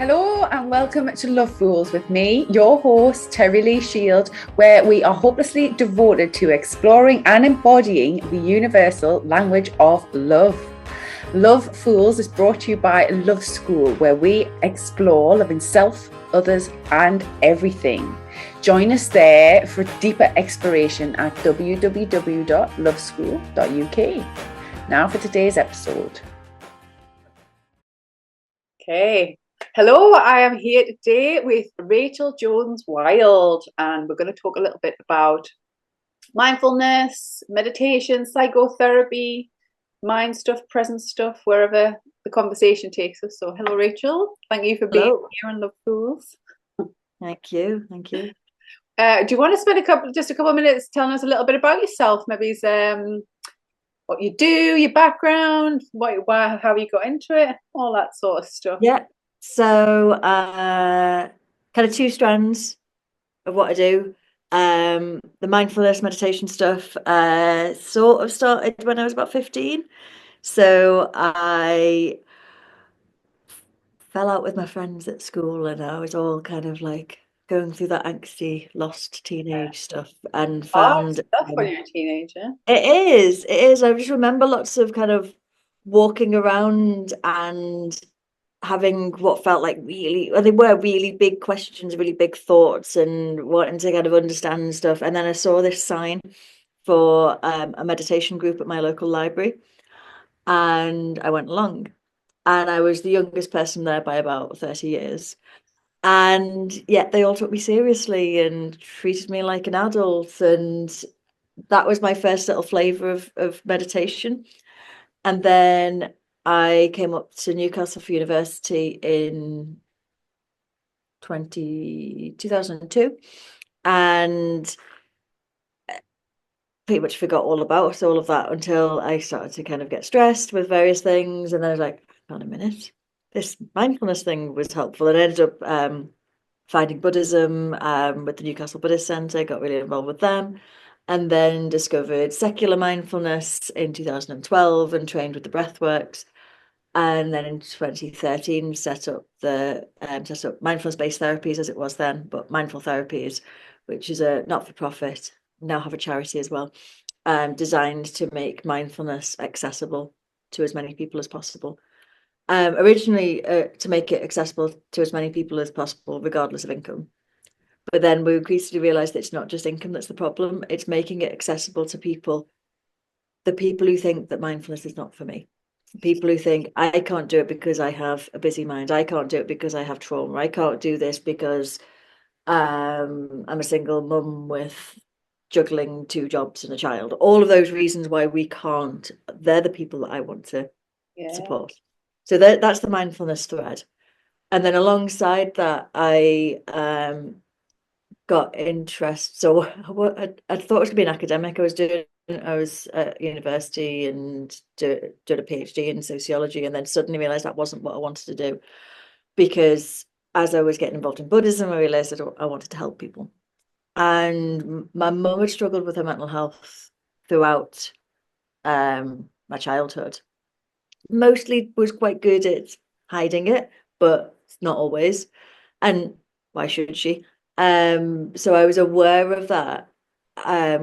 Hello and welcome to Love Fools with me, your host, Terry Lee Shield, where we are hopelessly devoted to exploring and embodying the universal language of love. Love Fools is brought to you by Love School, where we explore loving self, others, and everything. Join us there for deeper exploration at www.loveschool.uk. Now for today's episode. Okay. Hello, I am here today with Rachel Jones-Wild, and we're going to talk a little bit about mindfulness, meditation, psychotherapy, mind stuff, present stuff, wherever the conversation takes us. So hello, Rachel. Thank you for being here on Love Fools. Thank you. Thank you. Do you want to spend a couple of minutes telling us a little bit about yourself? Maybe what you do, your background, how you got into it, all that sort of stuff. Yeah. So kind of two strands of what I do. The mindfulness meditation stuff sort of started when I was about 15. So I fell out with my friends at school and I was all kind of like going through that angsty, lost teenage stuff and found Stuff when you're a teenager. It is. It is. I just remember lots of kind of walking around and having what felt like well, they were really big questions, really big thoughts, and wanting to kind of understand stuff. And then I saw this sign for a meditation group at my local library, and I went along. And I was the youngest person there by about 30 years. And yet they all took me seriously and treated me like an adult. And that was my first little flavor of meditation. And then I came up to Newcastle for university in 2002 and pretty much forgot all about all of that until I started to kind of get stressed with various things. And then I was like, hang on a minute, this mindfulness thing was helpful. And I ended up finding Buddhism with the Newcastle Buddhist Centre, got really involved with them, and then discovered secular mindfulness in 2012 and trained with the breathworks. And then in 2013 set up mindfulness-based therapies as it was then, but Mindful Therapies, which is a not-for-profit, now have a charity as well, designed to make mindfulness accessible to as many people as possible. Originally to make it accessible to as many people as possible, regardless of income. But then we increasingly realised that it's not just income that's the problem, it's making it accessible to people, the people who think that mindfulness is not for me. People who think, I can't do it because I have a busy mind. I can't do it because I have trauma. I can't do this because I'm a single mum with juggling 2 jobs and a child. All of those reasons why we can't, they're the people that I want to support. So that's the mindfulness thread. And then alongside that, I got interest. So I thought I was going to be an academic. I was at university and did a PhD in sociology, and then suddenly realized that wasn't what I wanted to do, because as I was getting involved in Buddhism, I realized that I wanted to help people. And my mum had struggled with her mental health throughout my childhood. Mostly was quite good at hiding it, but not always. And why should she? So I was aware of that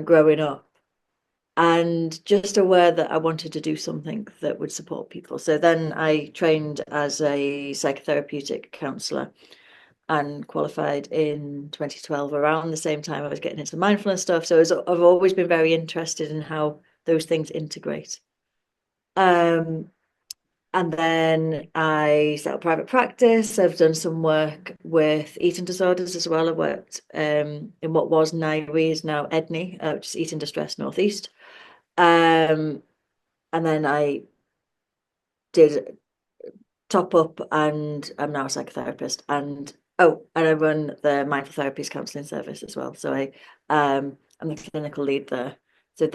growing up, and just aware that I wanted to do something that would support people. So then I trained as a psychotherapeutic counsellor and qualified in 2012, around the same time I was getting into mindfulness stuff. So I've always been very interested in how those things integrate. And then I set up private practice. I've done some work with eating disorders as well. I worked in what was NIRE, is now EDNI, which is Eating Distress Northeast. And then I did top up, and I'm now a psychotherapist. And I run the Mindful Therapies Counselling Service as well. So I'm the clinical lead there. So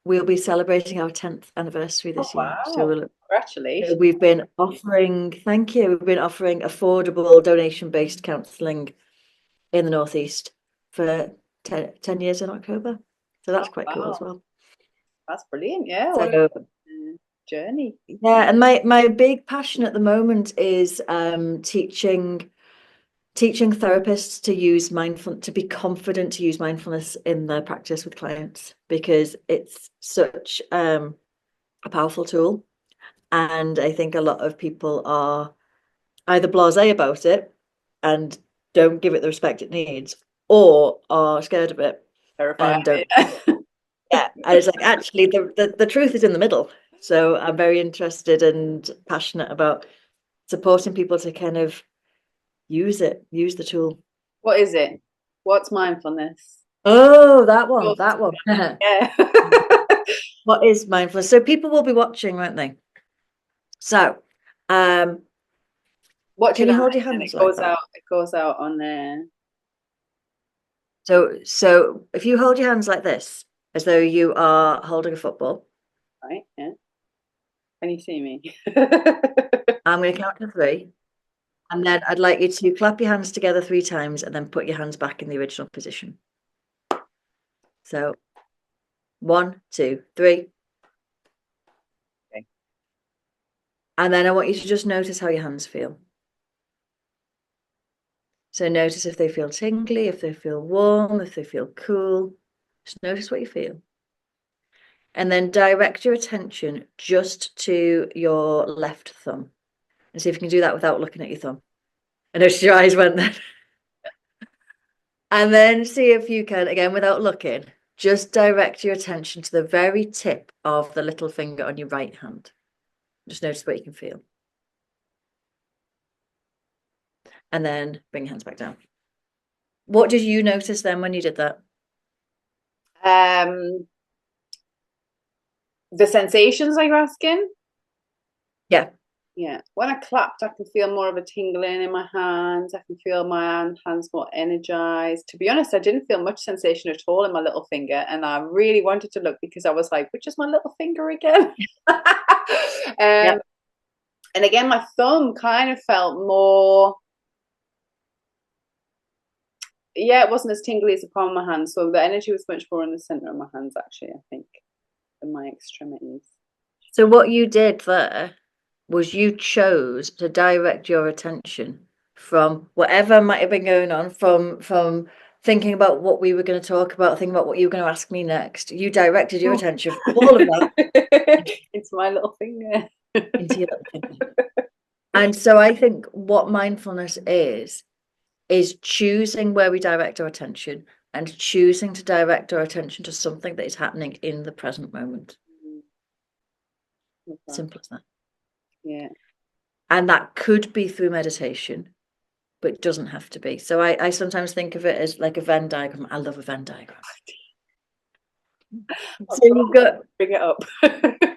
we'll be celebrating our 10th anniversary this year. So Congratulations. We've been offering, thank you, we've been offering affordable donation-based counselling in the Northeast for 10 years in October. So that's quite cool as well. That's brilliant, yeah. So journey. Yeah, and my big passion at the moment is teaching therapists to use to be confident to use mindfulness in their practice with clients, because it's such a powerful tool. And I think a lot of people are either blasé about it and don't give it the respect it needs, or are scared of it Terrified. and don't. Yeah, and it's like actually the truth is in the middle. So I'm very interested and passionate about supporting people to kind of use the tool. What is it? What's mindfulness? Oh, that one. Yeah. What is mindfulness? So people will be watching, won't they? So, Watching can you that hold your and it hands like goes that? out. It goes out on there. So if you hold your hands like this, as though you are holding a football, Right? Yeah. Can you see me? I'm going to count to three, and then I'd like you to clap your hands together 3 times and then put your hands back in the original position. So 1, 2, 3. Okay. And then I want you to just notice how your hands feel. So notice if they feel tingly, if they feel warm, if they feel cool. Just notice what you feel. And then direct your attention just to your left thumb. And see if you can do that without looking at your thumb. I noticed your eyes went there. And then see if you can, again, without looking, just direct your attention to the very tip of the little finger on your right hand. Just notice what you can feel. And then bring your hands back down. What did you notice then when you did that? Um, the sensations, are you asking? Yeah. Yeah. When I clapped, I can feel more of a tingling in my hands. I can feel my hands more energized. To be honest, I didn't feel much sensation at all in my little finger, and I really wanted to look because I was like, which is my little finger again? Yeah. And again, my thumb kind of felt more. Yeah, it wasn't as tingly as the palm of my hand. So the energy was much more in the center of my hands, actually, I think, than my extremities. So what you did there was you chose to direct your attention from whatever might have been going on, from thinking about what we were going to talk about, thinking about what you were going to ask me next. You directed your attention from all of that It's my little finger. into your little finger. And so I think what mindfulness is choosing where we direct our attention and choosing to direct our attention to something that is happening in the present moment. Simple as that. Yeah. And that could be through meditation, but it doesn't have to be. So I sometimes think of it as like a Venn diagram. I love a Venn diagram. So you've got, bring it up.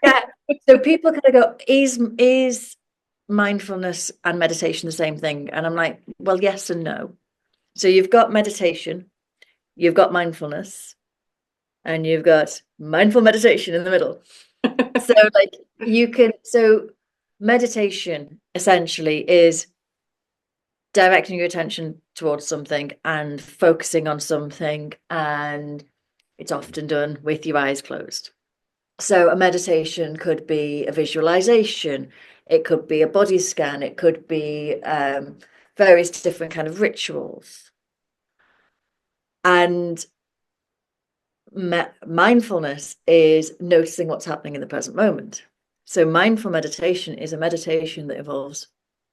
yeah. So people kind of go, is mindfulness and meditation the same thing? And I'm like, well, yes and no. So you've got meditation, you've got mindfulness, and you've got mindful meditation in the middle. So like so meditation essentially is directing your attention towards something and focusing on something, and it's often done with your eyes closed. So a meditation could be a visualization, it could be a body scan, it could be various different kind of rituals. And mindfulness is noticing what's happening in the present moment. So mindful meditation is a meditation that involves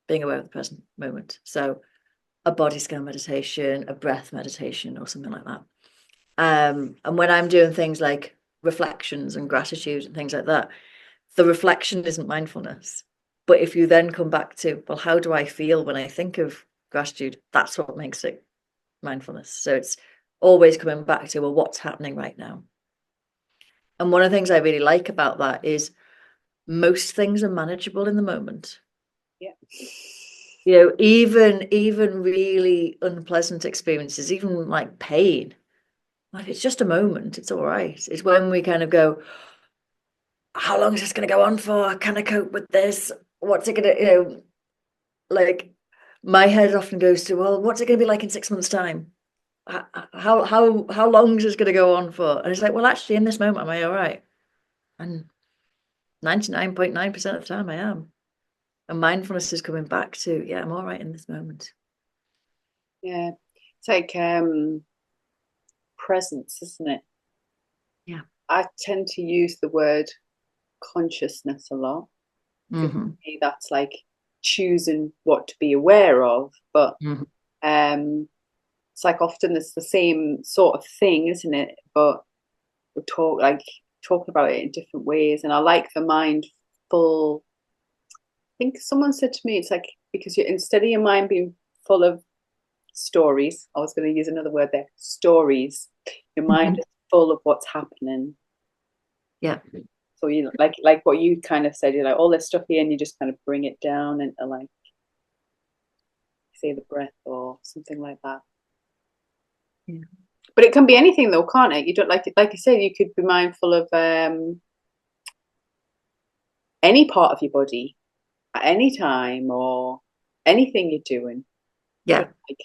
being aware of the present moment. So a body scan meditation, a breath meditation, or something like that. And when I'm doing things like reflections and gratitude and things like that, the reflection isn't mindfulness. But if you then come back to, well, how do I feel when I think of gratitude? That's what makes it mindfulness. So it's always coming back to, well, what's happening right now? And one of the things I really like about that is most things are manageable in the moment. Yeah. You know, even really unpleasant experiences, even like pain, like it's just a moment, it's all right. It's when we kind of go, how long is this going to go on for? Can I cope with this? What's it going to, like my head often goes to, well, what's it going to be like in 6 months' time? How long is this going to go on for? And it's like, well, actually, in this moment, am I all right? And 99.9% of the time I am. And mindfulness is coming back to, yeah, I'm all right in this moment. Yeah. It's like presence, isn't it? Yeah. I tend to use the word consciousness a lot because Mm-hmm. for me that's like choosing what to be aware of. But Mm-hmm. it's like often it's the same sort of thing, isn't it? But we talk about it in different ways. And I like the mindful. I think someone said to me, it's like because you instead of your mind being full of stories, I was going to use another word there, stories. Your mind Mm-hmm. is full of what's happening. Yeah. So you know, like what you kind of said, you're like all this stuff here, and you just kind of bring it down into like say the breath or something like that. Yeah. But it can be anything though, can't it? You don't like you said, you could be mindful of any part of your body at any time or anything you're doing. Yeah. Just like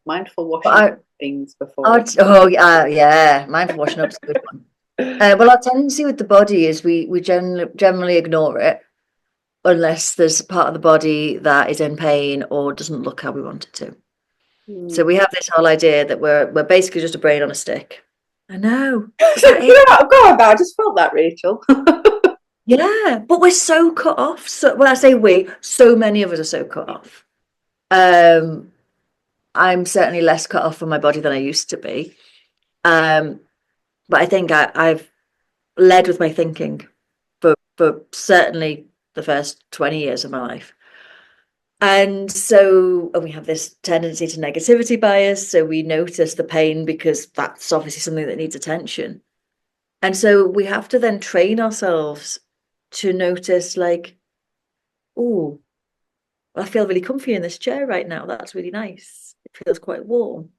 mindful But washing things before. oh yeah, yeah. Mindful washing up's a good one. Well, our tendency with the body is we generally ignore it unless there's a part of the body that is in pain or doesn't look how we want it to. So Hmm. we have this whole idea that we're basically just a brain on a stick. I know, but So, that is, go on, I just felt that, Rachel. yeah. But we're so cut off. So when I say we, so many of us are so cut off. Um, I'm certainly less cut off from my body than I used to be. Um, but I think I've led with my thinking for certainly the first 20 years of my life. And so and we have this tendency to negativity bias. So we notice the pain because that's obviously something that needs attention. And so we have to then train ourselves to notice, like, oh, I feel really comfy in this chair right now. That's really nice. It feels quite warm.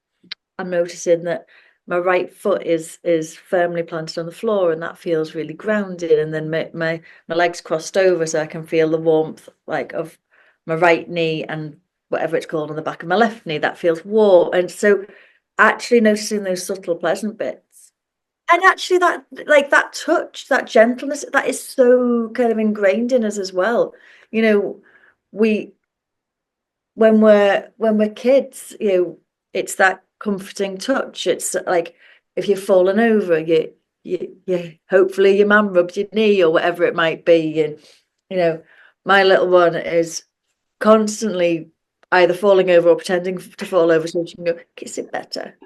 I'm noticing that my right foot is firmly planted on the floor and that feels really grounded. And then my legs crossed over so I can feel the warmth like of my right knee and whatever it's called on the back of my left knee. That feels warm. And so actually noticing those subtle pleasant bits. And actually that like that touch, that gentleness, that is so kind of ingrained in us as well. You know, we when we're kids, it's that comforting touch. It's like if you've fallen over, you hopefully your mum rubs your knee or whatever it might be. And you know, my little one is constantly either falling over or pretending to fall over so she can go, kiss it better.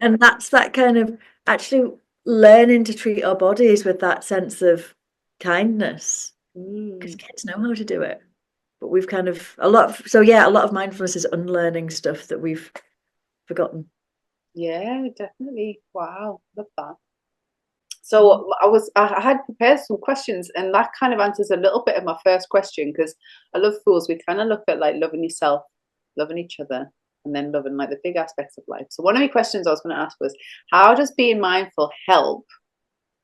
And that's that kind of actually learning to treat our bodies with that sense of kindness. Because Mm. kids know how to do it. But we've kind of a lot of, so yeah, a lot of mindfulness is unlearning stuff that we've forgotten. Yeah, definitely. Wow, love that. Mhm. So I had prepared some questions, and that kind of answers a little bit of my first question because I love fools. We kind of look at like loving yourself, loving each other, and then loving like the big aspects of life. So one of the questions I was going to ask was, how does being mindful help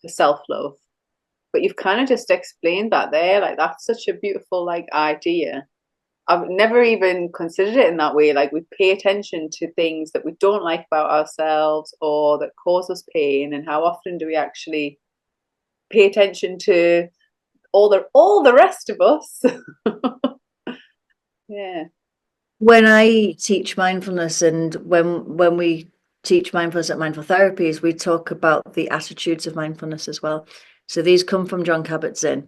for self love? But you've kind of just explained that there. Like that's such a beautiful like idea. I've never even considered it in that way. Like we pay attention to things that we don't like about ourselves or that cause us pain, and how often do we actually pay attention to all the rest of us? Yeah. When I teach mindfulness and when we teach mindfulness at mindful therapies, we talk about the attitudes of mindfulness as well. So these come from John Kabat-Zinn.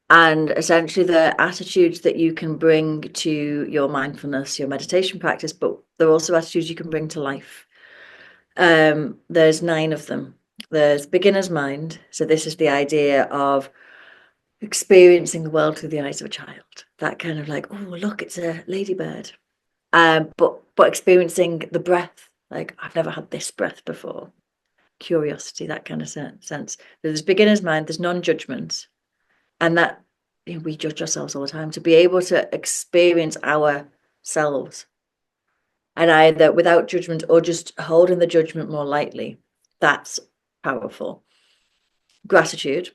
And essentially the attitudes that you can bring to your mindfulness, your meditation practice, but they're also attitudes you can bring to life. There's 9 of them. There's beginner's mind. So this is the idea of experiencing the world through the eyes of a child. That kind of like, oh, look, it's a ladybird. But experiencing the breath, like I've never had this breath before. Curiosity, that kind of sense. There's beginner's mind. There's non-judgment, and that we judge ourselves all the time. To be able to experience ourselves and either without judgment or just holding the judgment more lightly, that's powerful. Gratitude.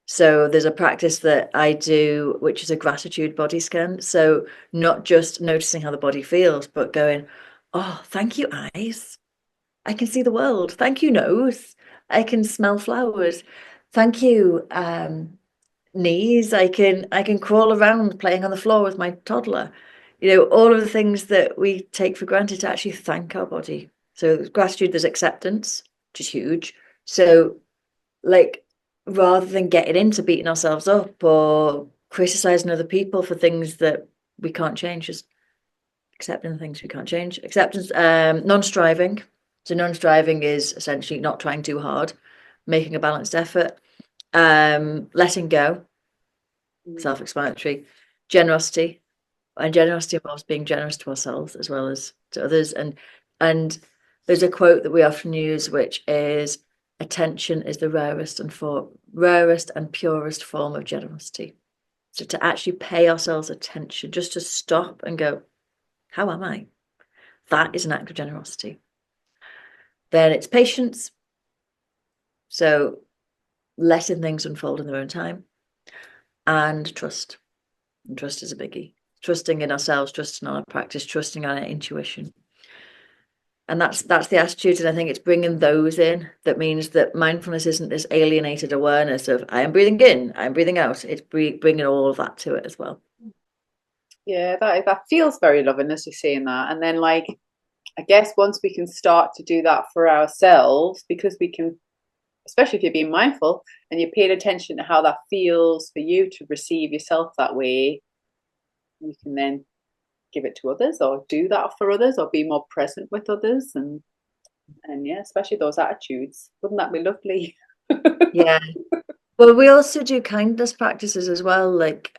So there's a practice that I do, which is a gratitude body scan. So not just noticing how the body feels, but going, oh, thank you, eyes. I can see the world. Thank you, nose. I can smell flowers. Thank you, knees. I can crawl around playing on the floor with my toddler. All of the things that we take for granted, to actually thank our body. So gratitude, there's acceptance, which is huge. So, like, rather than getting into beating ourselves up or criticizing other people for things that we can't change, just accepting the things we can't change. Acceptance, non-striving. So non-striving is essentially not trying too hard, making a balanced effort, letting go, self-explanatory. Generosity, and generosity involves being generous to ourselves as well as to others. And there's a quote that we often use, which is, attention is the rarest and purest form of generosity. So to actually pay ourselves attention, just to stop and go, how am I? That is an act of generosity. Then it's patience. So letting things unfold in their own time. And trust. And trust is a biggie. Trusting in ourselves, trusting on our practice, trusting on our intuition. And that's the attitude. And I think it's bringing those in. That means that mindfulness isn't this alienated awareness of, I am breathing in, I'm breathing out. It's bringing all of that to it as well. Yeah, that feels very loving as you're saying that. And then, like, I guess once we can start to do that for ourselves, because we can, especially if you're being mindful and you're paying attention to how that feels for you to receive yourself that way, you can then give it to others or do that for others or be more present with others. And yeah, especially those attitudes. Wouldn't that be lovely? Yeah. Well, we also do kindness practices as well, like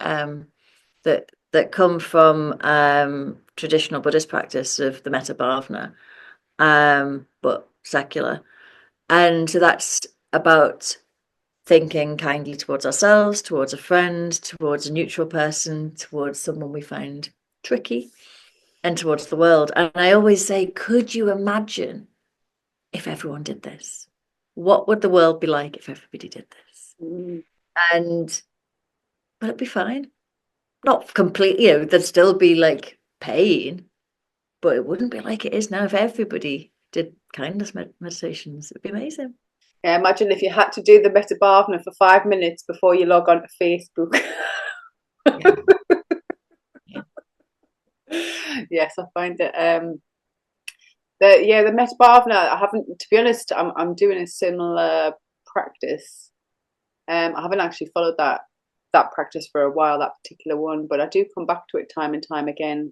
that come from traditional Buddhist practice of the metta bhavana, but secular. And so that's about thinking kindly towards ourselves, towards a friend, towards a neutral person, towards someone we find tricky, and towards the world. And I always say, could you imagine if everyone did this? What would the world be like if everybody did this? Mm. And but it'd be fine. Not completely, there'd still be like pain, but it wouldn't be like it is now if everybody did kindness meditations. It'd be amazing. Yeah, imagine if you had to do the metta bhavana for 5 minutes before you log on to Facebook. Yeah. Yeah. Yes, I find it. The metta bhavana. I haven't, to be honest. I'm doing a similar practice. I haven't actually followed that practice for a while, that particular one, but I do come back to it time and time again.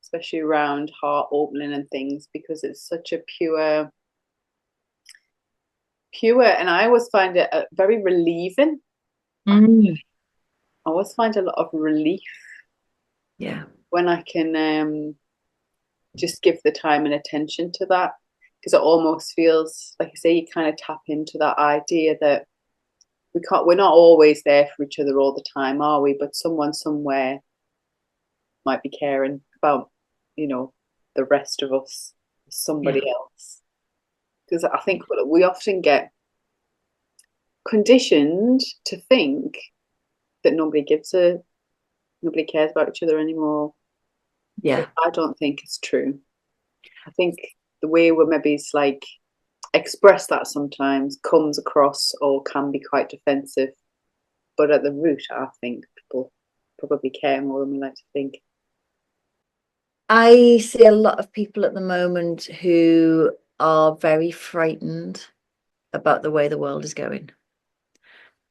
Especially around heart opening and things, because it's such a pure, and I always find it very relieving. Mm. I always find a lot of relief Yeah. when I can just give the time and attention to that, because it almost feels like, I say, you kind of tap into that idea that we're not always there for each other all the time, are we? But someone somewhere might be caring about, the rest of us, Yeah. somebody else. Because I think we often get conditioned to think that nobody cares about each other anymore. Yeah. I don't think it's true. I think the way we maybe it's like express that sometimes comes across or can be quite defensive. But at the root, I think people probably care more than we like to think. I see a lot of people at the moment who are very frightened about the way the world is going.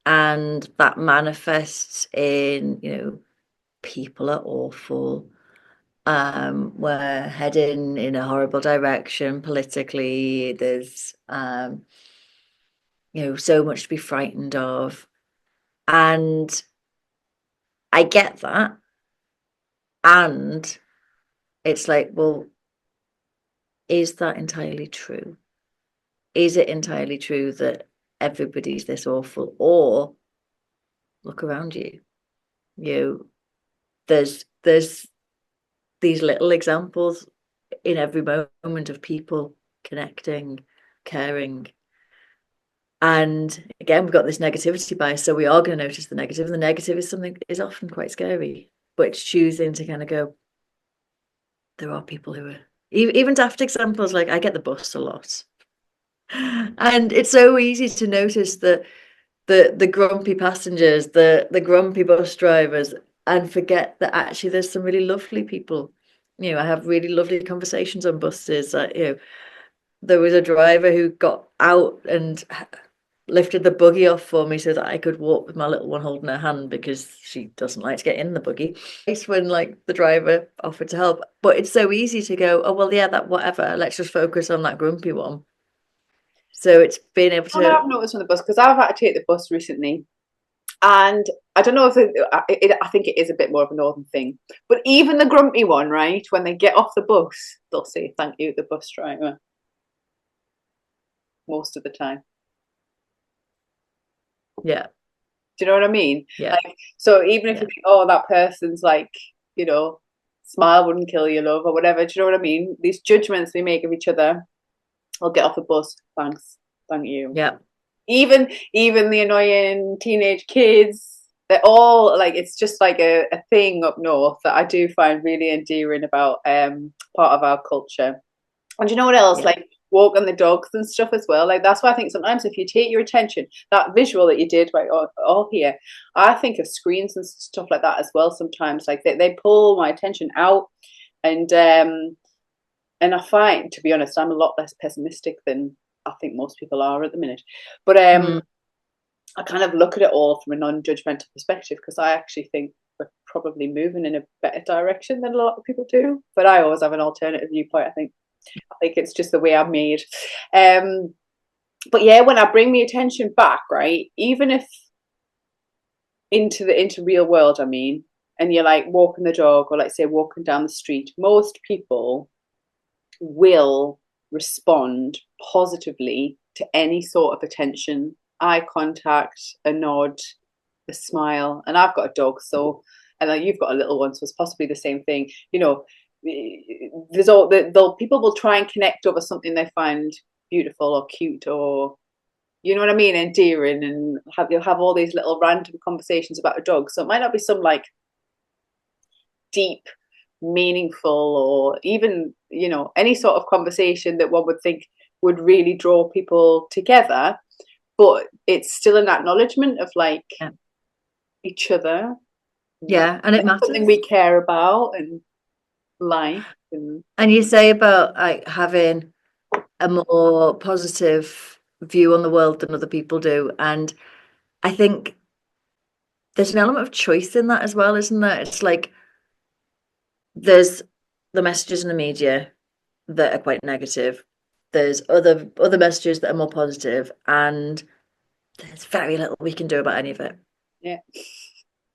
And that manifests in, people are awful. We're heading in a horrible direction politically. There's, so much to be frightened of. And I get that. And it's like, well, is that entirely true? Is it entirely true that everybody's this awful? Or look around you. There's these little examples in every moment of people connecting, caring. And again, we've got this negativity bias, so we are going to notice the negative, and the negative is often quite scary. But it's choosing to kind of go, there are people who are even daft examples, like I get the bus a lot. And it's so easy to notice that the grumpy passengers, the grumpy bus drivers, and forget that actually there's some really lovely people. You know, I have really lovely conversations on buses. You know, there was a driver who got out and lifted the buggy off for me so that I could walk with my little one holding her hand because she doesn't like to get in the buggy. It's when like the driver offered to help, but it's so easy to go, oh well, yeah, that whatever. Let's just focus on that grumpy one. So it's being able What I've to, noticed on the bus, because I've had to take the bus recently, and I don't know if I think it is a bit more of a northern thing, but even the grumpy one, right, when they get off the bus, they'll say thank you to the bus driver most of the time. yeah, Do you know what I mean? yeah, Like, so even if you yeah, think, oh, that person's like, you know, smile wouldn't kill you, love, or whatever, do you know what I mean? These judgments we make of each other. I'll get off the bus. Thanks. Thank you. yeah, Even the annoying teenage kids, they're all like, it's just like a thing up north that I do find really endearing about part of our culture. And you know what else? yeah, Like walking the dogs and stuff as well. Like that's why I think sometimes if you take your attention, that visual that you did right all here, I think of screens and stuff like that as well. Sometimes like they pull my attention out, and I find, to be honest, I'm a lot less pessimistic than I think most people are at the minute. But mm, I kind of look at it all from a non-judgmental perspective because I actually think we're probably moving in a better direction than a lot of people do. But I always have an alternative viewpoint. I think it's just the way I'm made. Um, but yeah, when I bring my attention back, right, even if into real world, I mean, and you're like walking the dog or like say walking down the street, most people will respond positively to any sort of attention, eye contact, a nod, a smile. And I've got a dog, so and you've got a little one, so it's possibly the same thing. You know, there's all the people will try and connect over something they find beautiful or cute or you know what I mean, endearing, and you'll have all these little random conversations about a dog. So it might not be some like deep, meaningful, or even, you know, any sort of conversation that one would think would really draw people together. But it's still an acknowledgement of like yeah, each other, yeah, and it something matters. we care about and like. And And you say about like having a more positive view on the world than other people do, and I think there's an element of choice in that as well, isn't there? It's like there's the messages in the media that are quite negative. There's other messages that are more positive, and there's very little we can do about any of it. yeah,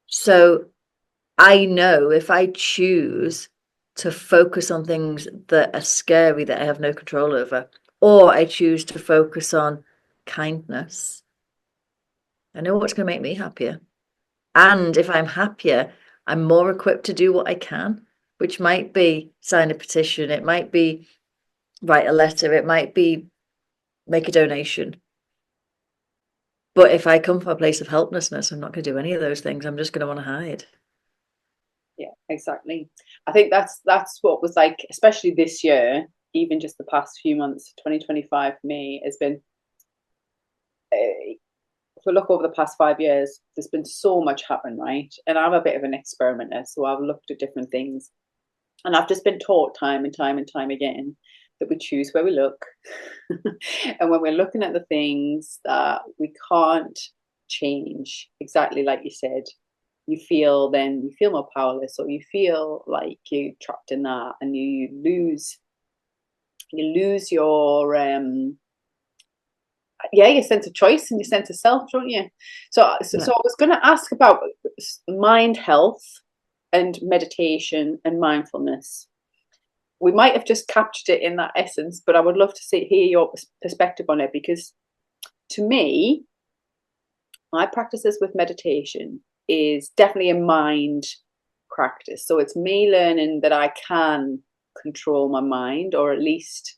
So I know if I choose to focus on things that are scary that I have no control over, or I choose to focus on kindness, I know what's going to make me happier. And if I'm happier, I'm more equipped to do what I can, which might be sign a petition, it might be write a letter, it might be make a donation. But if I come from a place of helplessness, I'm not going to do any of those things. I'm just going to want to hide. yeah, exactly. I think that's what was like, especially this year, even just the past few months. 2025 for me has been if we look over the past 5 years, there's been so much happen, right? And I'm a bit of an experimenter, so I've looked at different things, and I've just been taught time and time and time again that we choose where we look, and when we're looking at the things that we can't change, exactly like you said, you feel more powerless, or you feel like you're trapped in that, and you lose your yeah, your sense of choice and your sense of self, don't you? Yeah. So I was going to ask about mind health and meditation and mindfulness. We might have just captured it in that essence, but I would love to hear your perspective on it, because to me, my practices with meditation is definitely a mind practice. So it's me learning that I can control my mind, or at least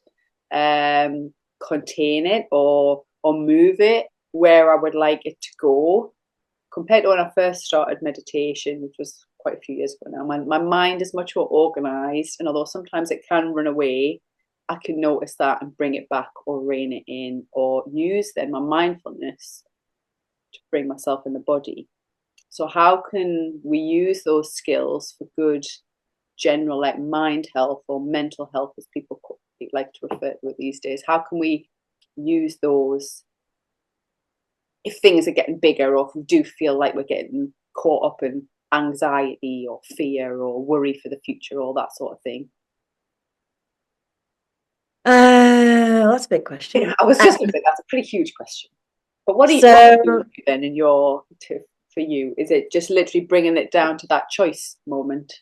contain it, or move it where I would like it to go. Compared to when I first started meditation, which was quite a few years ago now, my mind is much more organized. And although sometimes it can run away, I can notice that and bring it back or rein it in, or use then my mindfulness to bring myself in the body. So how can we use those skills for good general like mind health or mental health as people like to refer to it these days? How can we use those if things are getting bigger or if we do feel like we're getting caught up in anxiety or fear or worry for the future, all that sort of thing? That's a big question. I was just going to say that's a pretty huge question. But what So, do you do then in your for you? Is it just literally bringing it down to that choice moment?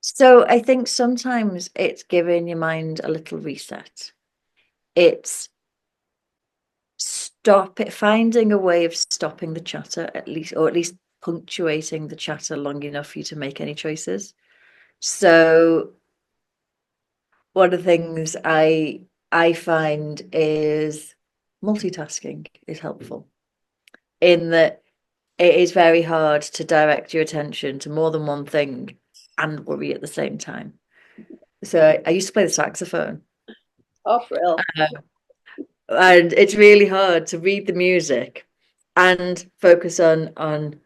so I think sometimes it's giving your mind a little reset. It's finding a way of stopping the chatter at least, or at least punctuating the chatter long enough for you to make any choices. So one of the things I find is multitasking is helpful in that it is very hard to direct your attention to more than one thing and worry at the same time. So I used to play the saxophone, Oh, brill. and it's really hard to read the music and focus on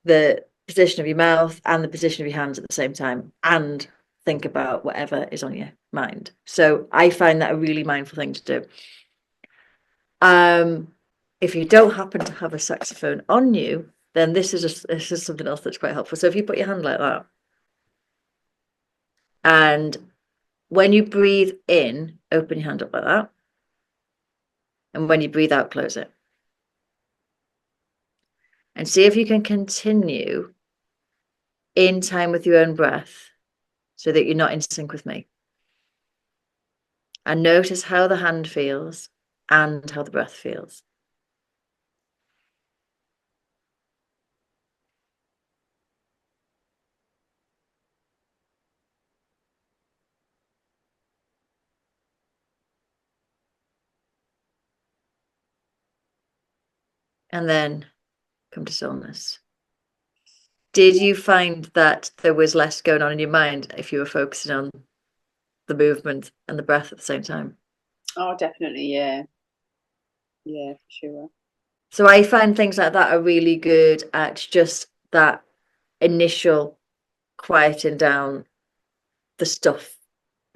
the position of your mouth and the position of your hands at the same time and think about whatever is on your mind. So I find that a really mindful thing to do. If you don't happen to have a saxophone on you, then this is something else that's quite helpful. So if you put your hand like that, and when you breathe in, open your hand up like that, and when you breathe out, close it. And see if you can continue in time with your own breath so that you're not in sync with me. And notice how the hand feels and how the breath feels. And then come to stillness. Did you find that there was less going on in your mind if you were focusing on the movement and the breath at the same time? Oh, definitely. Yeah. Yeah, for sure. So I find things like that are really good at just that initial quieting down the stuff,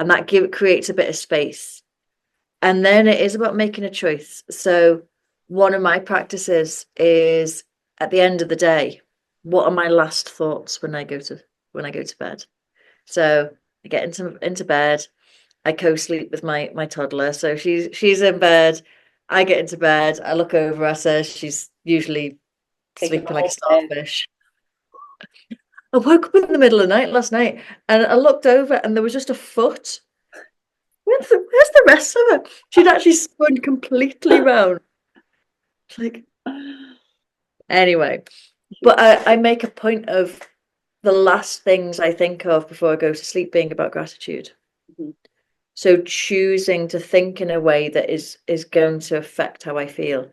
and that creates a bit of space. And then it is about making a choice. So one of my practices is at the end of the day, what are my last thoughts when I go to bed? So I get into bed, I co-sleep with my toddler. So she's in bed, I get into bed, I look over at her, she's usually Taking the sleeping like a whole day. starfish. I woke up in the middle of the night last night and I looked over and there was just a foot. Where's the rest of her? She'd actually spun completely round. It's like, anyway, but I make a point of the last things I think of before I go to sleep being about gratitude. Mhm. So choosing to think in a way that is going to affect how I feel,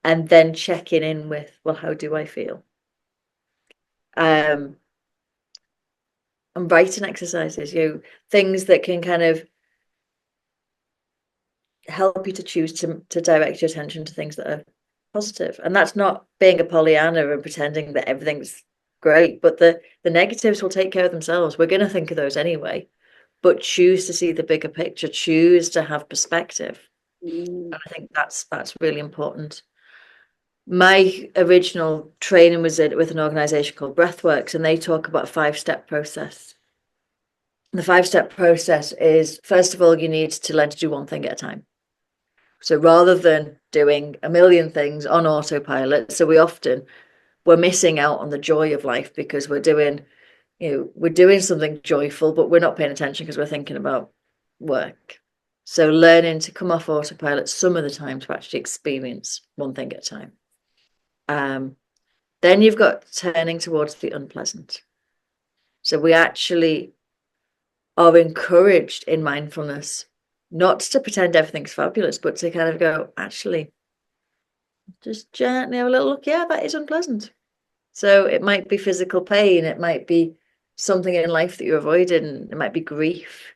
and then checking in with, well, how do I feel? And writing exercises, things that can kind of help you to choose to direct your attention to things that are positive. And that's not being a Pollyanna and pretending that everything's great, but the negatives will take care of themselves. We're going to think of those anyway, but choose to see the bigger picture, choose to have perspective. Mm. And I think that's really important. My original training was with an organization called Breathworks, and they talk about a 5-step process. The 5-step process is, first of all, you need to learn to do one thing at a time. So rather than doing a million things on autopilot, so we're missing out on the joy of life because we're doing something joyful, but we're not paying attention because we're thinking about work. So learning to come off autopilot some of the time to actually experience one thing at a time. Then you've got turning towards the unpleasant. So we actually are encouraged in mindfulness not to pretend everything's fabulous, but to kind of go, actually, just gently have a little look. Yeah, that is unpleasant. So it might be physical pain, it might be something in life that you're avoiding, it might be grief,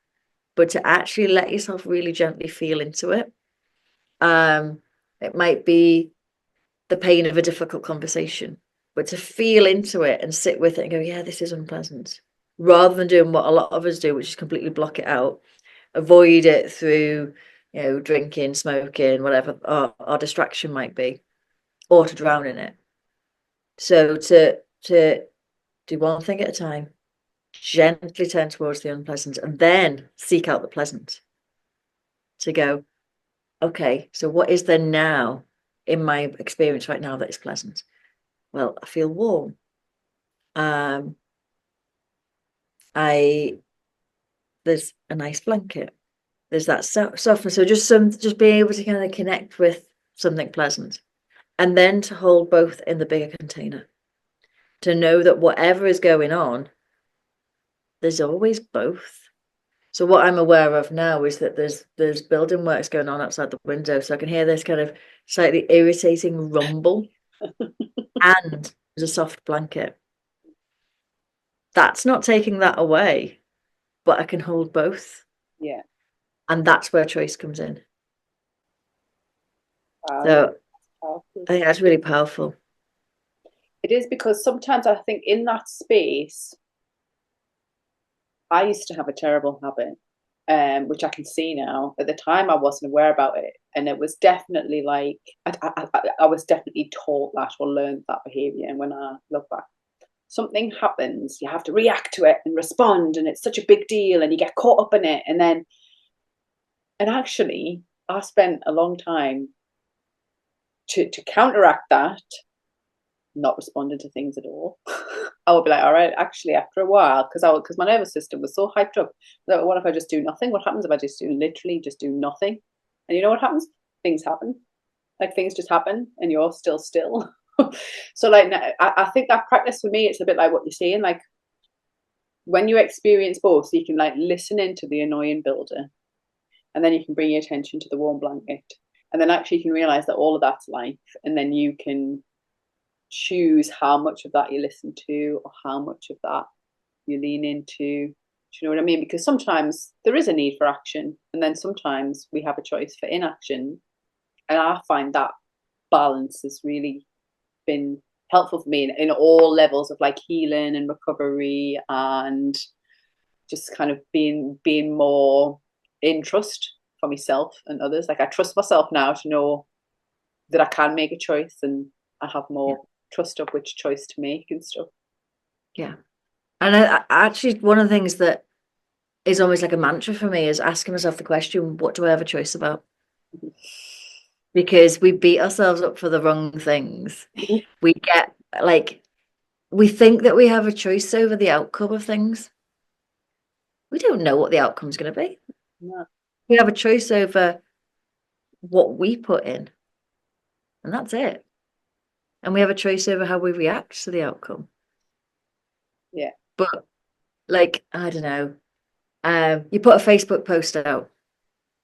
but to actually let yourself really gently feel into it. It might be the pain of a difficult conversation, but to feel into it and sit with it and go, yeah, this is unpleasant, rather than doing what a lot of us do, which is completely block it out, avoid it through, drinking, smoking, whatever our distraction might be, or to drown in it. So to do one thing at a time, gently turn towards the unpleasant, and then seek out the pleasant. To go, okay, so what is there now in my experience right now that is pleasant? Well, I feel warm. I There's a nice blanket. There's that softness. So just being able to kind of connect with something pleasant, and then to hold both in the bigger container. To know that whatever is going on, there's always both. So what I'm aware of now is that there's building works going on outside the window, so I can hear this kind of slightly irritating rumble, and there's a soft blanket. That's not taking that away, but I can hold both. Yeah. And that's where choice comes in. Yeah, So powerful. I think that's really powerful. It is, because sometimes I think in that space, I used to have a terrible habit, which I can see now. At the time, I wasn't aware about it, and it was definitely like I was definitely taught that or learned that behavior. And when I look back, something happens, you have to react to it and respond, and it's such a big deal, and you get caught up in it, and actually, I spent a long time to counteract that, not responding to things at all. I would be like, all right, actually, after a while, because my nervous system was so hyped up that what if I just do nothing? What happens if I just literally just do nothing? And you know what happens? Things happen. Like things just happen, and you're still. So like, I think that practice for me, it's a bit like what you're saying. Like when you experience both, you can like listen into the annoying builder, and then you can bring your attention to the warm blanket, and then actually you can realize that all of that's life, and then you can choose how much of that you listen to or how much of that you lean into. Do you know what I mean? Because sometimes there is a need for action, and then sometimes we have a choice for inaction. And I find that balance has really been helpful for me in all levels of like healing and recovery, and just kind of being more in trust for myself and others. Like I trust myself now to know that I can make a choice, and I have more trust of which choice to make and stuff. Yeah. And I actually, one of the things that is almost like a mantra for me is asking myself the question, what do I have a choice about? Because we beat ourselves up for the wrong things. We get like, we think that we have a choice over the outcome of things. We don't know what the outcome is going to be. Yeah. We have a choice over what we put in, and that's it. And we have a choice over how we react to the outcome. Yeah. But like, I don't know, you put a Facebook post out,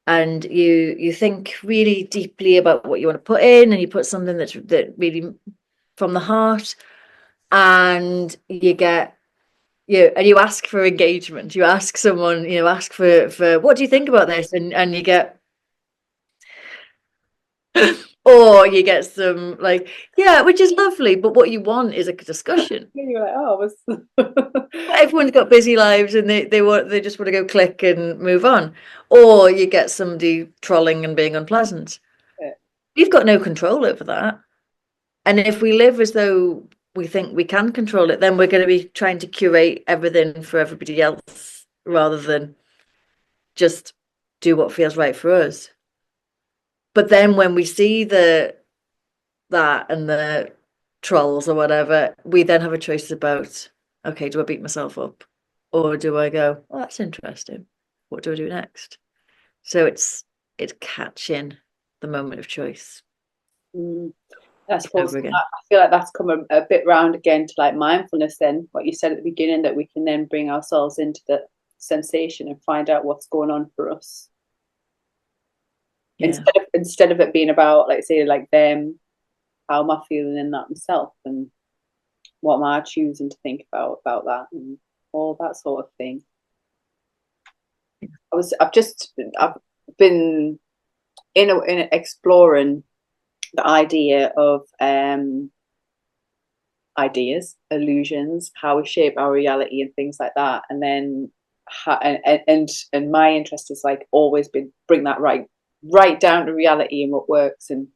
and you think really deeply about what you want to put in, and you put something that really from the heart, and you get and you ask for engagement. You ask someone, ask for what do you think about this, and you get or you get some like, yeah, which is lovely, but what you want is a discussion. You're like, oh, I was. Everyone's got busy lives, and they just want to go click and move on. Or you get somebody trolling and being unpleasant. Yeah. We've got no control over that. And if we live as though we think we can control it, then we're going to be trying to curate everything for everybody else rather than just do what feels right for us. But then when we see that and the trolls or whatever, we then have a choice about, okay, do I beat myself up? Or do I go, oh, that's interesting. What do I do next? So it's catching the moment of choice I suppose over I again. feel like that's come a bit round again to like mindfulness. Then what you said at the beginning, that we can then bring ourselves into the sensation and find out what's going on for us, Yeah. instead of it being about, like say, like them, how am I feeling in that myself, and what am I choosing to think about that, and all that sort of thing. I've been in exploring the idea of ideas, illusions, how we shape our reality, and things like that. And then, and my interest has like always been bring that right down to reality and what works. And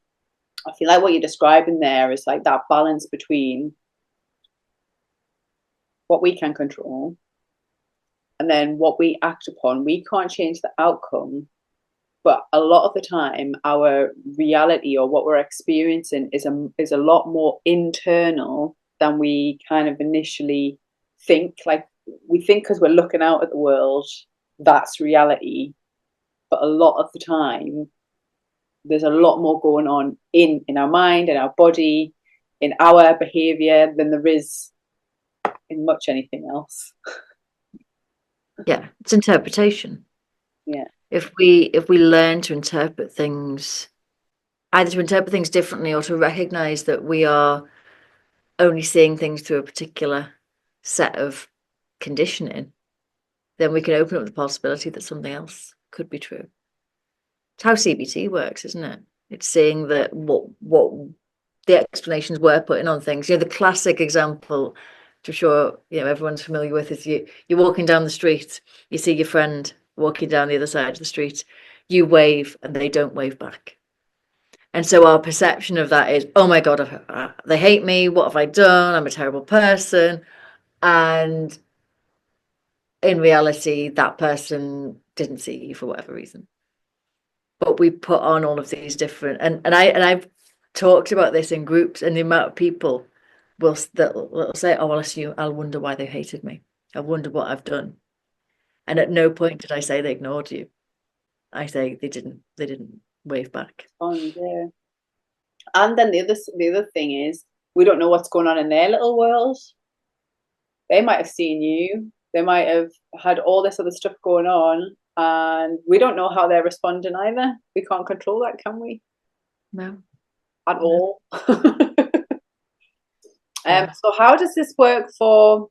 I feel like what you're describing there is like that balance between what we can control and then what we act upon. We can't change the outcome, but a lot of the time our reality or what we're experiencing is a lot more internal than we kind of initially think. Like, we think because we're looking out at the world, that's reality, but a lot of the time there's a lot more going on in our mind, in our body, in our behavior than there is in much anything else. Yeah, it's interpretation. Yeah. If we learn to interpret things, either to interpret things differently or to recognize that we are only seeing things through a particular set of conditioning, then we can open up the possibility that something else could be true. It's how CBT works, isn't it? It's seeing that what the explanations we're putting on things. The classic example, which I'm sure everyone's familiar with, is you're walking down the street, you see your friend walking down the other side of the street, you wave and they don't wave back. And so our perception of that is, oh my God, they hate me. What have I done? I'm a terrible person. And in reality, that person didn't see you for whatever reason. But we put on all of these different, and I've talked about this in groups, and the amount of people that'll say, "Oh, I'll wonder why they hated me. I wonder what I've done." And at no point did I say they ignored you. I say they didn't wave back. Yeah. And then the other thing is, we don't know what's going on in their little world. They might have seen you. They might have had all this other stuff going on, and we don't know how they're responding either. We can't control that, can we? No. At No. all. Yeah. So how does this work for?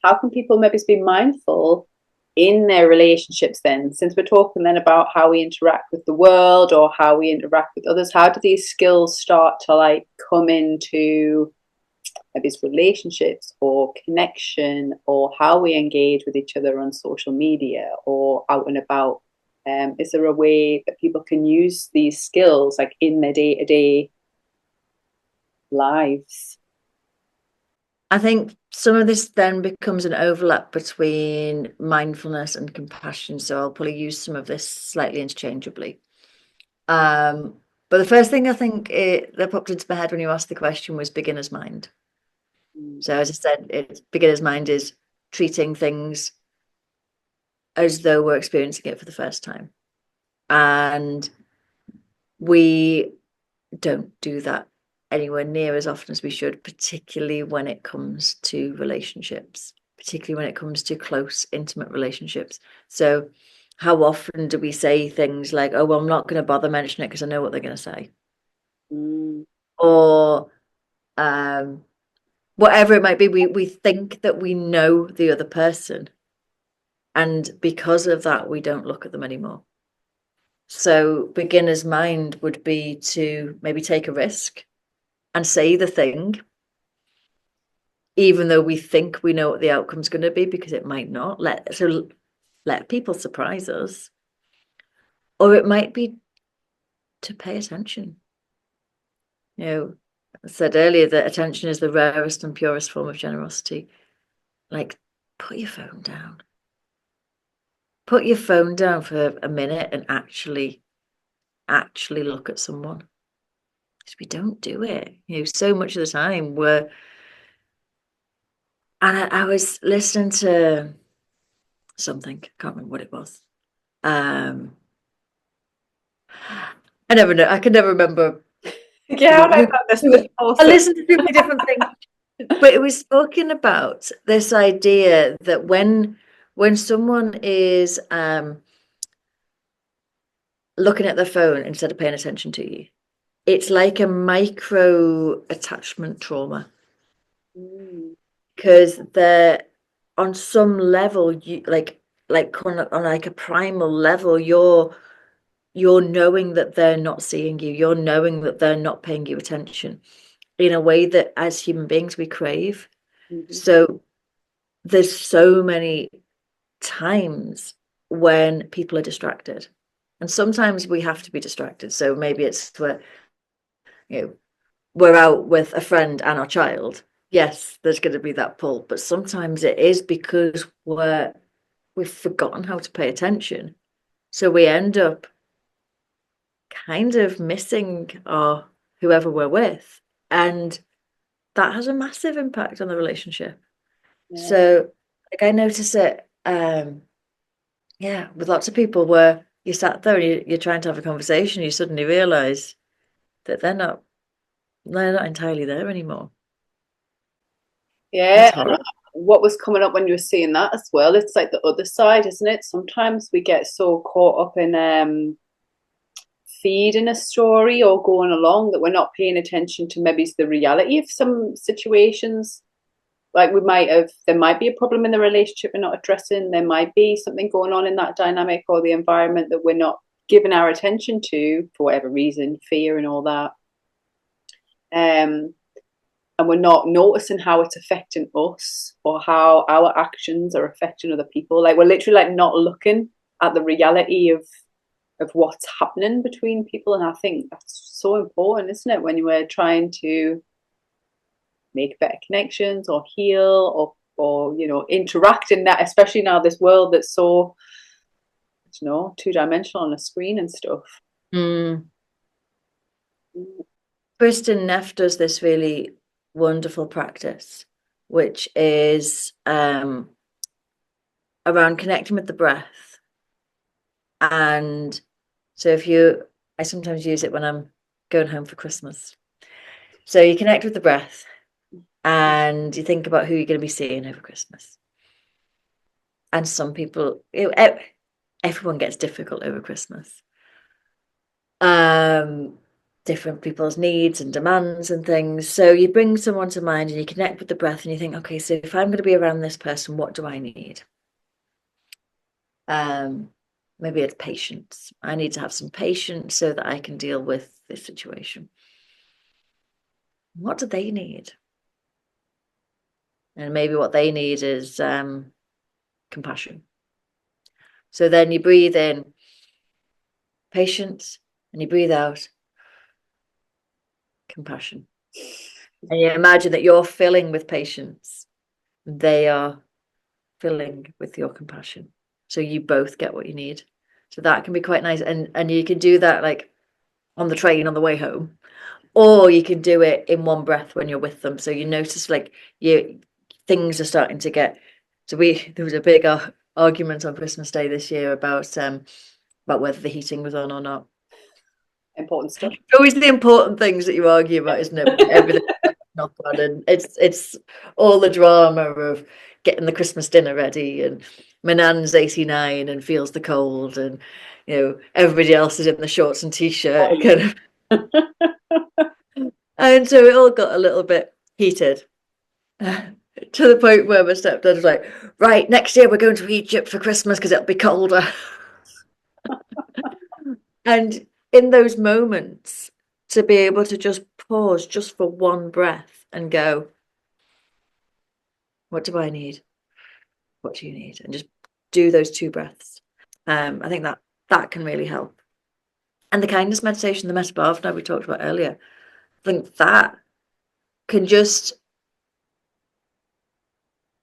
How can people maybe be mindful in their relationships then? Since we're talking then about how we interact with the world or how we interact with others, how do these skills start to like come into maybe it's relationships or connection or how we engage with each other on social media or out and about? Is there a way that people can use these skills like in their day-to-day lives? I think some of this then becomes an overlap between mindfulness and compassion. So I'll probably use some of this slightly interchangeably. But the first thing I think that popped into my head when you asked the question was beginner's mind. So as I said, beginner's mind is treating things as though we're experiencing it for the first time. And we don't do that anywhere near as often as we should, particularly when it comes to relationships, particularly when it comes to close, intimate relationships. So how often do we say things like, oh, well, I'm not going to bother mentioning it because I know what they're going to say? Mm. Or whatever it might be, we think that we know the other person. And because of that, we don't look at them anymore. So beginner's mind would be to maybe take a risk and say the thing, even though we think we know what the outcome's going to be, because it might not. Let people surprise us. Or it might be to pay attention. I said earlier that attention is the rarest and purest form of generosity. Like, put your phone down. Put your phone down for a minute and actually look at someone. Because we don't do it. So much of the time I was listening to something, I can't remember what it was. I never know. I can never remember. Yeah, I like that. I listened to too many different things, but it was talking about this idea that when someone is looking at their phone instead of paying attention to you, it's like a micro attachment trauma. Because they're on some level, you on like a primal level, you're you're knowing that they're not seeing you, you're knowing that they're not paying you attention in a way that as human beings we crave. Mhm. So there's so many times when people are distracted. And sometimes we have to be distracted. So maybe it's where, you know, we're out with a friend and our child. Yes, there's going to be that pull, but sometimes it is because we've forgotten how to pay attention. So we end up kind of missing our whoever we're with. And that has a massive impact on the relationship. Yeah. So like I notice it yeah, with lots of people where you sat there and you're trying to have a conversation, you suddenly realise that they're not entirely there anymore. It's Yeah, and horrible. what was coming up when you were saying that as well, it's like the other side, isn't it? Sometimes we get so caught up in feeding a story or going along that we're not paying attention to maybe the reality of some situations. Like there might be a problem in the relationship we're not addressing. There might be something going on in that dynamic or the environment that we're not giving our attention to for whatever reason, fear and all that. Um, and we're not noticing how it's affecting us or how our actions are affecting other people. Like we're literally like not looking at the reality of what's happening between people. And I think that's so important, isn't it? When you were trying to make better connections or heal or interact in that, especially now this world that's so two-dimensional on a screen and stuff. Mm. Kristen Neff does this really wonderful practice, which is around connecting with the breath. And so I sometimes use it when I'm going home for Christmas. So you connect with the breath and you think about who you're going to be seeing over Christmas. And some people, everyone gets difficult over Christmas. Um, Different people's needs and demands and things. So you bring someone to mind and you connect with the breath and you think, okay, so if I'm going to be around this person, what do I need? Um, Maybe it's patience. I need to have some patience so that I can deal with this situation. What do they need? And maybe what they need is compassion. So then you breathe in patience and you breathe out compassion. And you imagine that you're filling with patience. They are filling with your compassion. So you both get what you need. So that can be quite nice. And you can do that like on the train on the way home. Or you can do it in one breath when you're with them. So you notice like things are starting to get. So there was a big argument on Christmas Day this year about whether the heating was on or not. Important stuff. It's always the important things that you argue about, isn't it? Everything not on, and it's all the drama of getting the Christmas dinner ready, and my nan's 89 and feels the cold, and everybody else is in the shorts and t-shirt, kind of, and so it all got a little bit heated. To the point where my stepdad was like, right, next year we're going to Egypt for Christmas because it'll be colder. And in those moments, to be able to just pause just for one breath and go, what do I need? What do you need? And just do those two breaths. I think that can really help. And the kindness meditation, the metta bhavana we talked about earlier, I think that can just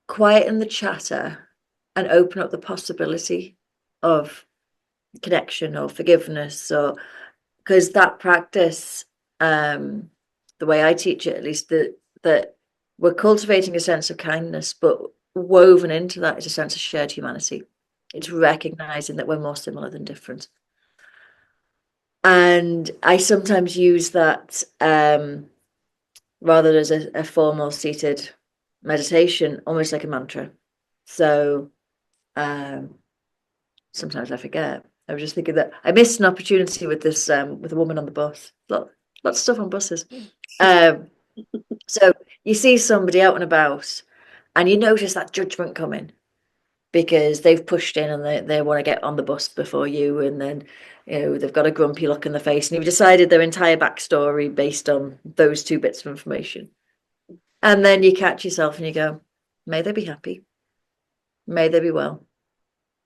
quieten the chatter and open up the possibility of connection or forgiveness, or because that practice, the way I teach it, at least, that we're cultivating a sense of kindness, but woven into that is a sense of shared humanity. It's recognizing that we're more similar than different. And I sometimes use that rather as a formal seated meditation, almost like a mantra. So sometimes I forget. I was just thinking that I missed an opportunity with this with a woman on the bus. Lots of stuff on buses. Um, so you see somebody out and about, and you notice that judgment coming because they've pushed in and they want to get on the bus before you, and then they've got a grumpy look in the face, and you've decided their entire backstory based on those two bits of information. And then you catch yourself and you go, may they be happy, may they be well,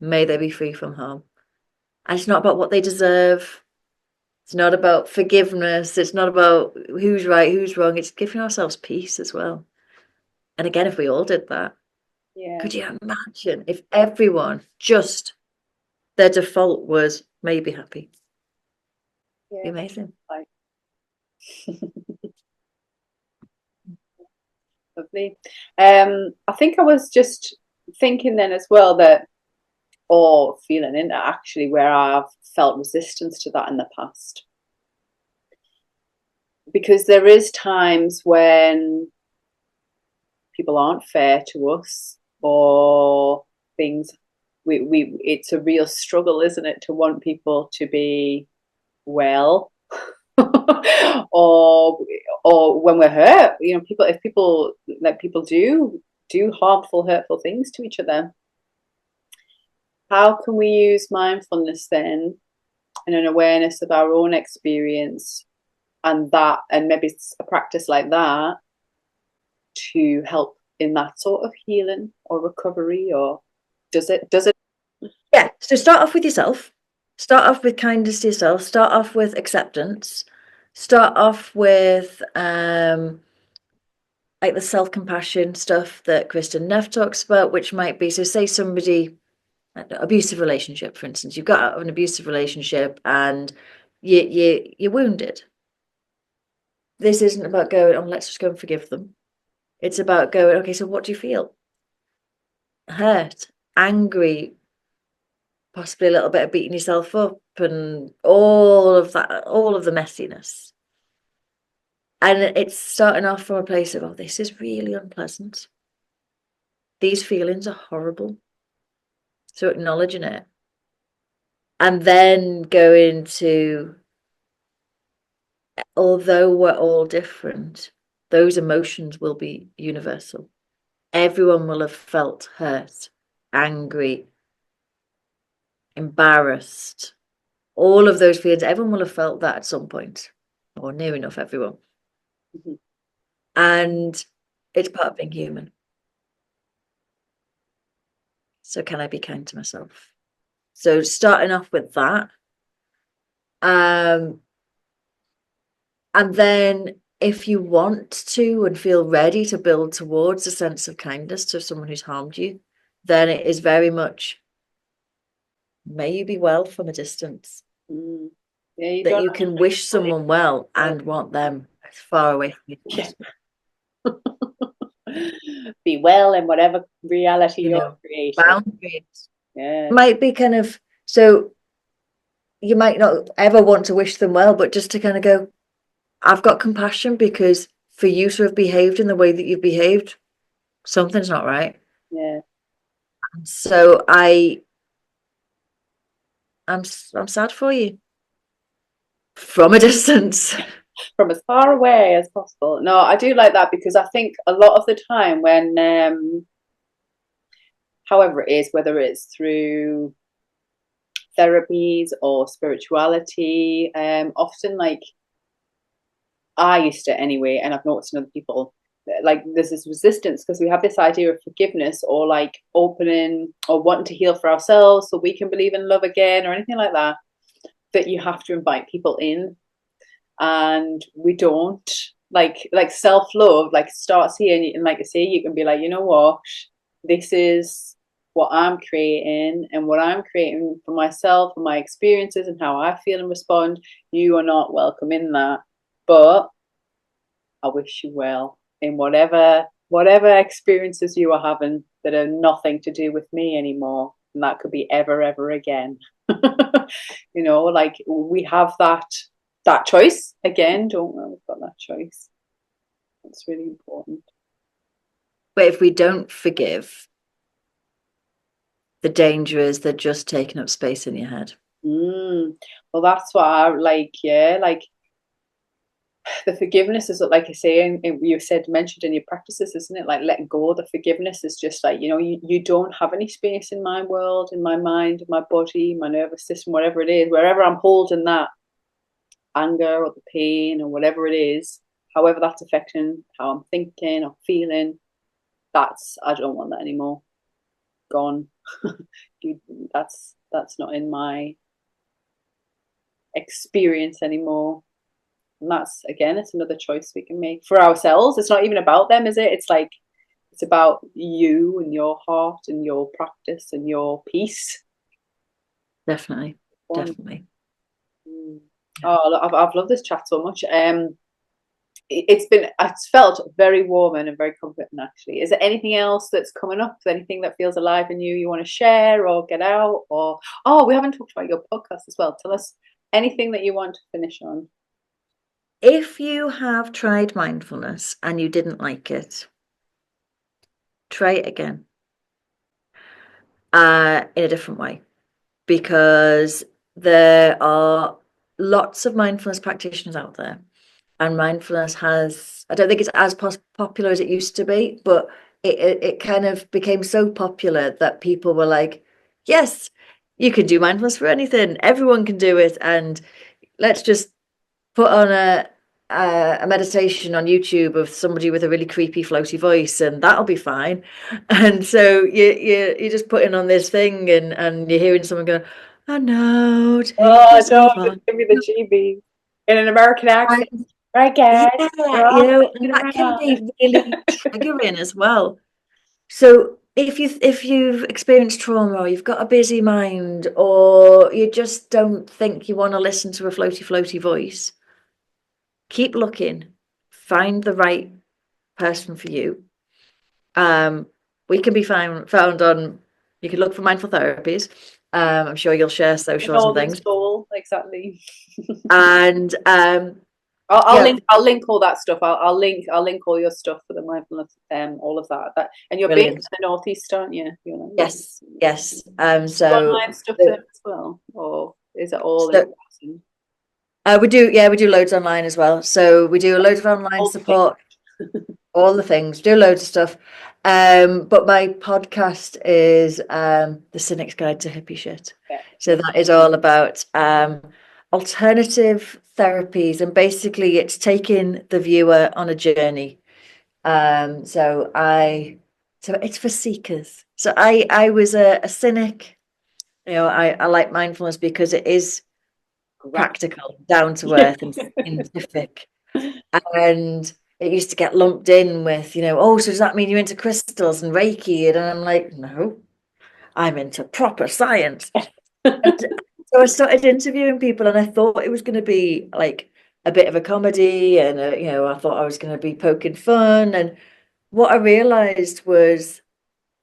may they be free from harm. And it's not about what they deserve. It's not about forgiveness. It's not about who's right, who's wrong. It's giving ourselves peace as well. And again, if we all did that, Yeah. could you imagine if everyone just their default was maybe happy? Be Yeah. amazing. Like, lovely. I think I was just thinking then as well that, or feeling in that actually, where I've felt resistance to that in the past. Because there is times when people aren't fair to us, or things we it's a real struggle, isn't it, to want people to be well. or or when we're hurt, people, if people, like, people do harmful, hurtful things to each other. How can we use mindfulness then, and an awareness of our own experience, and maybe it's a practice like that, to help in that sort of healing or recovery? Or does it Yeah. So start off with yourself. Start off with kindness to yourself. Start off with acceptance. Start off with like the self-compassion stuff that Kristen Neff talks about, which might be, so say somebody, abusive relationship, for instance, you've got out of an abusive relationship and you're wounded. This isn't about going, oh, let's just go and forgive them. It's about going, okay, so what do you feel? Hurt, angry, possibly a little bit of beating yourself up, and all of that, all of the messiness. And it's starting off from a place of, oh, this is really unpleasant. These feelings are horrible. So acknowledging it. And then go into, although we're all different, those emotions will be universal. Everyone will have felt hurt, angry, embarrassed, all of those feelings. Everyone will have felt that at some point, or near enough everyone. Mhm. And it's part of being human. So can I be kind to myself? So starting off with that. Um, and then if you want to and feel ready to build towards a sense of kindness to someone who's harmed you, then it is very much, may you be well from a distance. Mm. Yeah, you That don't you can wish someone well have and want them as far away from you as to possible. be well in whatever reality You you're know, creating. boundaries Yeah. might be kind of, so you might not ever want to wish them well, but just to kind of go, I've got compassion because for you to have behaved in the way that you've behaved, something's not right. Yeah. So I'm sad for you from a distance. From as far away as possible. No, I do like that, because I think a lot of the time when, however it is, whether it's through therapies or spirituality, often, like, I used to anyway, and I've noticed in other people, like, there's this resistance because we have this idea of forgiveness, or like opening or wanting to heal for ourselves so we can believe in love again, or anything like that, that you have to invite people in. And we don't, like self-love, like, starts here, and like I say, you can be like, you know what, this is what I'm creating, and what I'm creating for myself and my experiences and how I feel and respond. You are not welcome in that, but I wish you well in whatever experiences you are having that are nothing to do with me anymore. And that could be ever again. Like, we have that choice again, don't we? We've got that choice. That's really important. But if we don't forgive, the danger is they're just taking up space in your head. Well, that's what I like. Yeah, like, The forgiveness is like I say, and you said mentioned in your practices, isn't it? Like letting go. The forgiveness is just like, you don't have any space in my world, in my mind, in my body, my nervous system, whatever it is, wherever I'm holding that anger or the pain or whatever it is, however that's affecting how I'm thinking or feeling. I don't want that anymore. Gone. you, that's not in my experience anymore. And that's, again, it's another choice we can make for ourselves. It's not even about them, is it? It's like it's about you and your heart and your practice and your peace. Definitely. One. Definitely. Oh, I've loved this chat so much. It's felt very warm and very comforting, actually. Is there anything else that's coming up? Anything that feels alive in you want to share or get out? Or, oh, we haven't talked about your podcast as well. Tell us anything that you want to finish on. If you have tried mindfulness and you didn't like it, try it again, in a different way, because there are lots of mindfulness practitioners out there, and mindfulness has, I don't think it's as popular as it used to be, but it kind of became so popular that people were like, yes, you can do mindfulness for anything, everyone can do it, and let's just put on a meditation on YouTube of somebody with a really creepy floaty voice, and that'll be fine. And so you're just putting on this thing, and you're hearing someone go, "Oh no, take Oh no, yourself just on." give me the GB in an American accent. And Right, yeah, guys, we're all and moving that can around. be really triggering as well. So if you've experienced trauma, or you've got a busy mind, or you just don't think you want to listen to a floaty voice, keep looking, find the right person for you. We can be found on, you can look for mindful therapies. I'm sure you'll share The socials and Northern things. Soul, exactly. And I'll yeah, link. I'll link all that stuff. I'll link all your stuff for the mindfulness. All of that. And you're based in brilliant. the northeast, aren't you? Yes, yes. Online stuff there as well, or is it all in So person? we do, yeah, we do loads online as well. So we do loads of online All the things. support, all the things, do loads of stuff. But my podcast is The Cynic's Guide to Hippie Shit. Yeah. So that is all about alternative therapies, and basically it's taking the viewer on a journey. So it's for seekers. So I was a cynic. I like mindfulness because it is Correct. practical, down to Yeah. earth, and scientific. And it used to get lumped in with, oh, so does that mean you're into crystals and Reiki? And I'm like, no, I'm into proper science. And so I started interviewing people, and I thought it was going to be like a bit of a comedy, and I thought I was going to be poking fun. And what I realized was,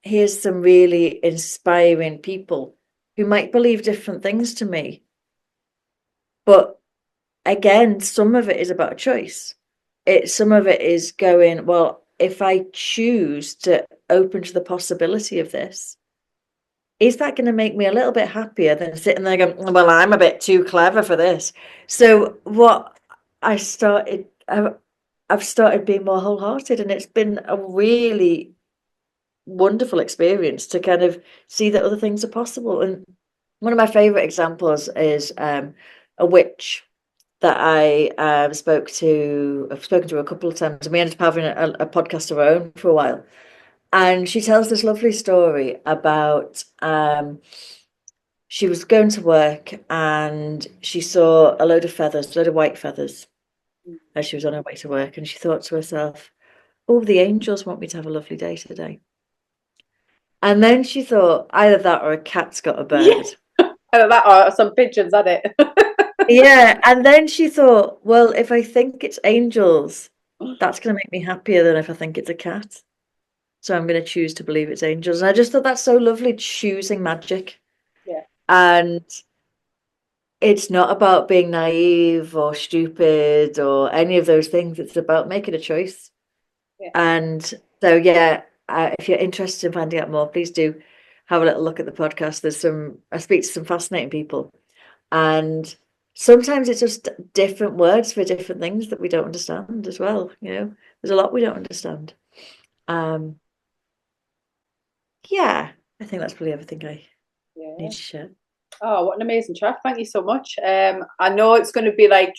here's some really inspiring people who might believe different things to me, but again, some of it is about a choice. Some of it is going, well, if I choose to open to the possibility of this, is that going to make me a little bit happier than sitting there going, well, I'm a bit too clever for this? So what I started, I've started being more wholehearted, and it's been a really wonderful experience to kind of see that other things are possible. And one of my favorite examples is a witch that I've spoken to a couple of times, and we ended up having a podcast of our own for a while. And she tells this lovely story about she was going to work, and she saw a load of feathers, a load of white feathers, as she was on her way to work, and she thought to herself, oh, the angels want me to have a lovely day today. And then she thought, either that or a cat's got a Yeah. bird. That or some pigeons at it. Yeah, and then she thought, well, if I think it's angels, that's going to make me happier than if I think it's a cat. So I'm going to choose to believe it's angels. And I just thought that's so lovely, choosing magic. Yeah. And it's not about being naive or stupid or any of those things. It's about making a choice. Yeah. And so, yeah, if you're interested in finding out more, please do have a little look at the podcast. I speak to some fascinating people. And sometimes it's just different words for different things that we don't understand as well. You know, there's a lot we don't understand. Yeah, I think that's probably everything I need Yeah. to share. Oh, what an amazing chat. Thank you so much. I know it's going to be like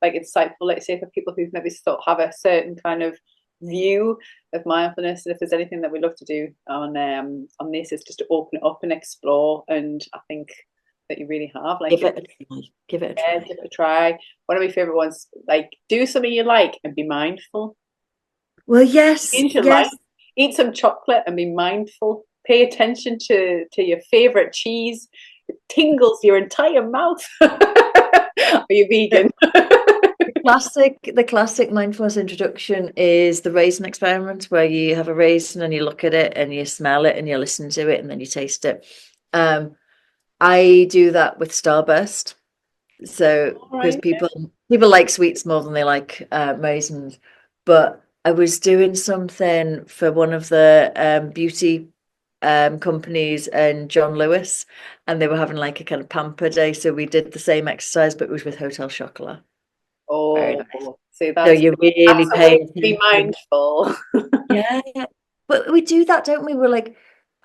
insightful, let's say, for people who maybe still have a certain kind of view of mindfulness. And if there's anything that we love to do on this, is just to open it up and explore. And I think that you really have. Like, Give it a try. Give it a yeah, try. give it a try. One of my favorite ones, like, do something you like and be mindful. Well, yes, Change your life. yes. Eat some chocolate and be mindful. Pay attention to your favorite cheese. It tingles your entire mouth. Are you vegan? The classic mindfulness introduction is the raisin experiment, where you have a raisin and you look at it and you smell it and you listen to it and then you taste it. I do that with Starburst. So because Right. people like sweets more than they like raisins, but I was doing something for one of the beauty companies and John Lewis, and they were having like a kind of pamper day. So we did the same exercise, but it was with Hotel Chocolat. Very Oh, nice. see, So that's you that's really a way pay to be attention. mindful. Yeah, yeah. But we do that, don't we? We're like,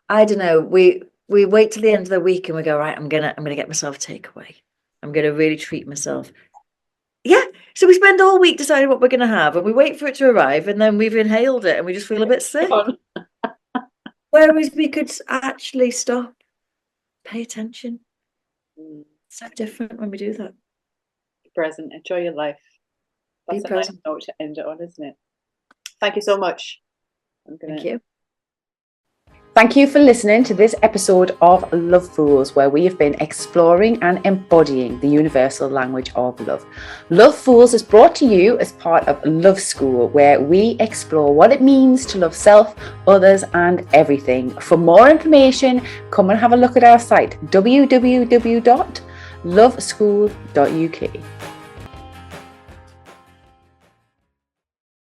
I don't know, we wait till the end of the week and we go, right, I'm gonna get myself a takeaway. I'm gonna really treat myself. Yeah. So we spend the whole week deciding what we're gonna have and we wait for it to arrive and then we've inhaled it and we just feel a bit sick. Whereas we could actually stop, pay attention. It's so different when we do that. Be present, enjoy your life. Be That's a nice present. note to end it on, isn't it? Thank you so much. I'm Thank gonna you. Thank you for listening to this episode of Love Fools, where we have been exploring and embodying the universal language of love. Love Fools is brought to you as part of Love School, where we explore what it means to love self, others, and everything. For more information, come and have a look at our site, www.loveschool.uk.